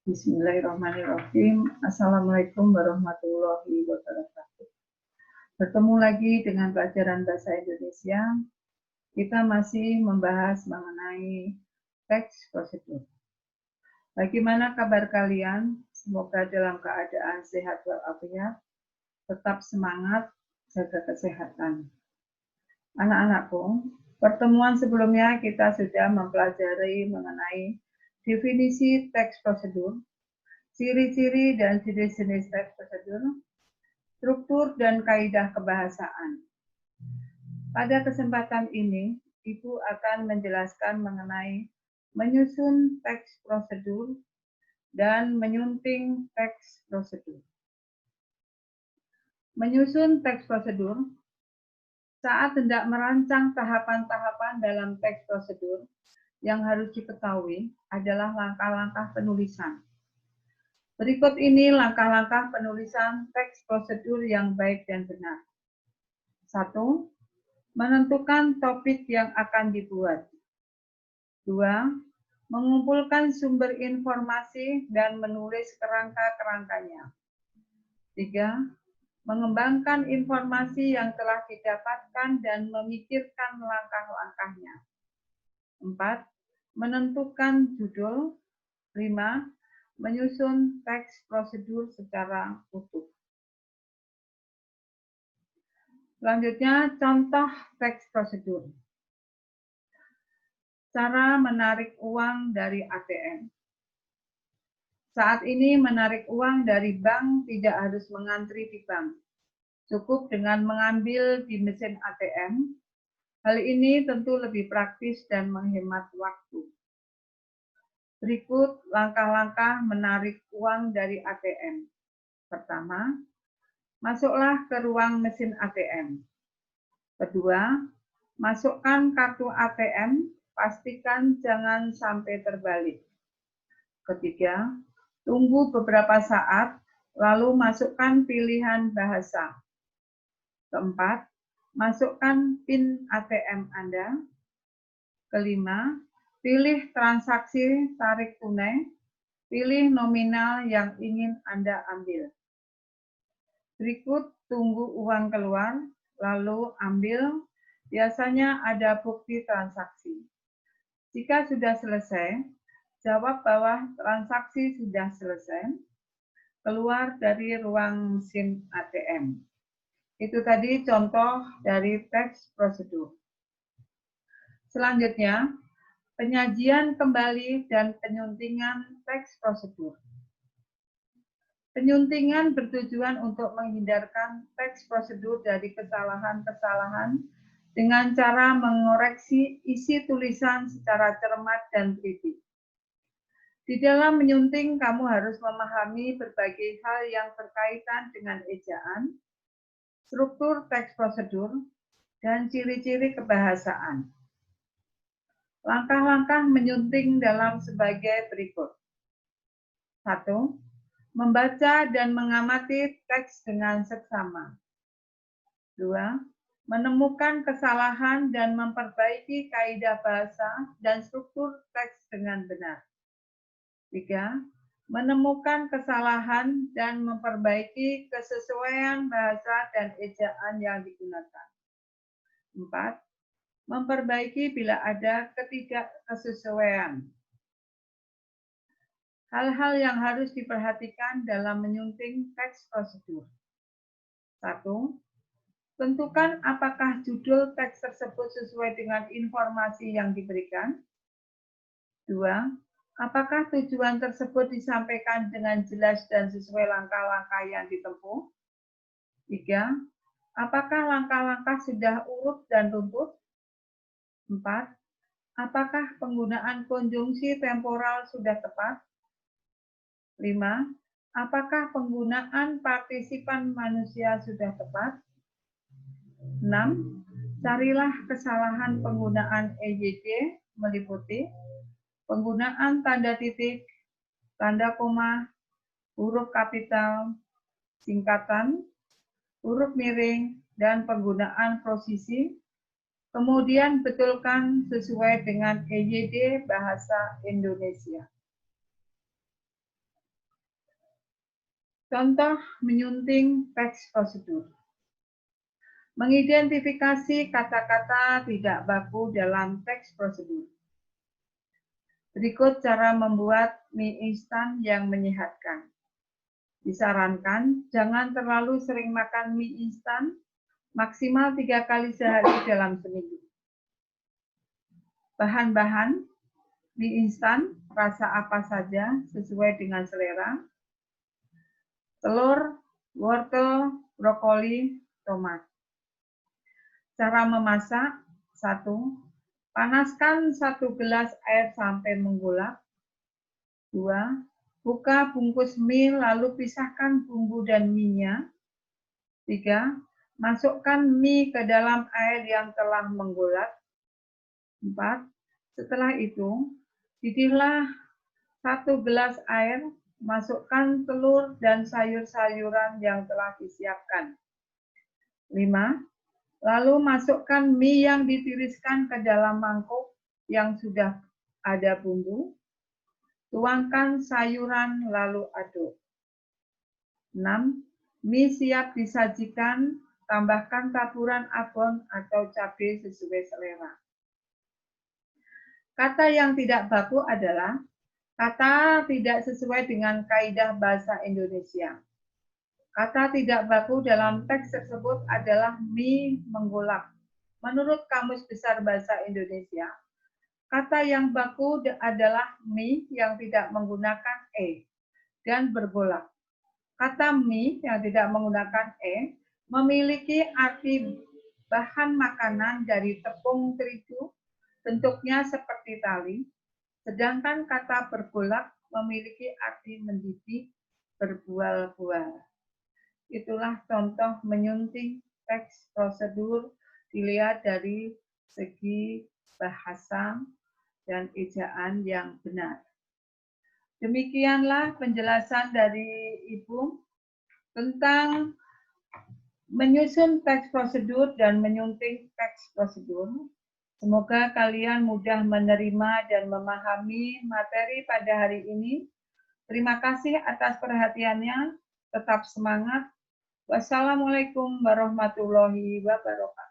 Bismillahirrahmanirrahim. Assalamualaikum warahmatullahi wabarakatuh. Bertemu lagi dengan pelajaran Bahasa Indonesia. Kita masih membahas mengenai teks prosedur. Bagaimana kabar kalian? Semoga dalam keadaan sehat walafiat, tetap semangat, jaga kesehatan. Anak-anakku, pertemuan sebelumnya kita sudah mempelajari mengenai definisi teks prosedur, ciri-ciri dan jenis-jenis teks prosedur, struktur dan kaidah kebahasaan. Pada kesempatan ini, Ibu akan menjelaskan mengenai menyusun teks prosedur dan menyunting teks prosedur. Menyusun teks prosedur, saat hendak merancang tahapan-tahapan dalam teks prosedur, yang harus diketahui adalah langkah-langkah penulisan. Berikut ini langkah-langkah penulisan teks prosedur yang baik dan benar. 1. Menentukan topik yang akan dibuat. 2. Mengumpulkan sumber informasi dan menulis kerangka-kerangkanya. 3. Mengembangkan informasi yang telah didapatkan dan memikirkan langkah-langkahnya. 4. Menentukan judul. 5. Menyusun teks prosedur secara utuh. Selanjutnya, contoh teks prosedur. Cara menarik uang dari ATM. Saat ini menarik uang dari bank tidak harus mengantri di bank. Cukup dengan mengambil di mesin ATM. Hal ini tentu lebih praktis dan menghemat waktu. Berikut langkah-langkah menarik uang dari ATM. Pertama, masuklah ke ruang mesin ATM. Kedua, masukkan kartu ATM, pastikan jangan sampai terbalik. Ketiga, tunggu beberapa saat, lalu masukkan pilihan bahasa. Keempat, masukkan PIN ATM Anda. Kelima, pilih transaksi tarik tunai, pilih nominal yang ingin Anda ambil. Berikut tunggu uang keluar, lalu ambil, biasanya ada bukti transaksi. Jika sudah selesai, jawab bahwa transaksi sudah selesai, keluar dari ruang mesin ATM. Itu tadi contoh dari teks prosedur. Selanjutnya, penyajian kembali dan penyuntingan teks prosedur. Penyuntingan bertujuan untuk menghindarkan teks prosedur dari kesalahan-kesalahan dengan cara mengoreksi isi tulisan secara cermat dan teliti. Di dalam menyunting, kamu harus memahami berbagai hal yang berkaitan dengan ejaan, struktur teks prosedur, dan ciri-ciri kebahasaan. Langkah-langkah menyunting dalam sebagai berikut. 1. Membaca dan mengamati teks dengan seksama. 2. Menemukan kesalahan dan memperbaiki kaidah bahasa dan struktur teks dengan benar. 3. Menemukan kesalahan dan memperbaiki kesesuaian bahasa dan ejaan yang digunakan. 4. Memperbaiki bila ada ketidaksesuaian. Hal-hal yang harus diperhatikan dalam menyunting teks prosedur. 1. Tentukan apakah judul teks tersebut sesuai dengan informasi yang diberikan. 2. Apakah tujuan tersebut disampaikan dengan jelas dan sesuai langkah-langkah yang ditempuh. 3. Apakah langkah-langkah sudah urut dan runtut. 4. Apakah penggunaan konjungsi temporal sudah tepat? 5. Apakah penggunaan partisipan manusia sudah tepat? 6. Carilah kesalahan penggunaan EYD meliputi penggunaan tanda titik, tanda koma, huruf kapital, singkatan, huruf miring, dan penggunaan posisi. Kemudian betulkan sesuai dengan EYD Bahasa Indonesia. Contoh menyunting teks prosedur. Mengidentifikasi kata-kata tidak baku dalam teks prosedur. Berikut cara membuat mie instan yang menyehatkan. Disarankan jangan terlalu sering makan mie instan, maksimal 3 kali sehari dalam seminggu. Bahan-bahan mie instan rasa apa saja sesuai dengan selera. Telur, wortel, brokoli, tomat. Cara memasak: 1. Panaskan 1 gelas air sampai menggulap. 2. Buka bungkus mie lalu pisahkan bumbu dan mie-nya. 3. Masukkan mie ke dalam air yang telah menggulap. 4. Setelah itu, didihlah 1 gelas air, masukkan telur dan sayur-sayuran yang telah disiapkan. 5. Lalu masukkan mie yang ditiriskan ke dalam mangkuk yang sudah ada bumbu. Tuangkan sayuran lalu aduk. 6. Mie siap disajikan, tambahkan taburan abon atau cabai sesuai selera. Kata yang tidak baku adalah kata tidak sesuai dengan kaidah bahasa Indonesia. Kata tidak baku dalam teks tersebut adalah mie menggulap. Menurut Kamus Besar Bahasa Indonesia, kata yang baku adalah mie yang tidak menggunakan e dan bergolak. Kata mie yang tidak menggunakan e memiliki arti bahan makanan dari tepung terigu, bentuknya seperti tali, sedangkan kata bergolak memiliki arti mendidih, berbual-bual. Itulah contoh menyunting teks prosedur dilihat dari segi bahasa dan ejaan yang benar. Demikianlah penjelasan dari Ibu tentang menyusun teks prosedur dan menyunting teks prosedur. Semoga kalian mudah menerima dan memahami materi pada hari ini. Terima kasih atas perhatiannya. Tetap semangat. Wassalamualaikum warahmatullahi wabarakatuh.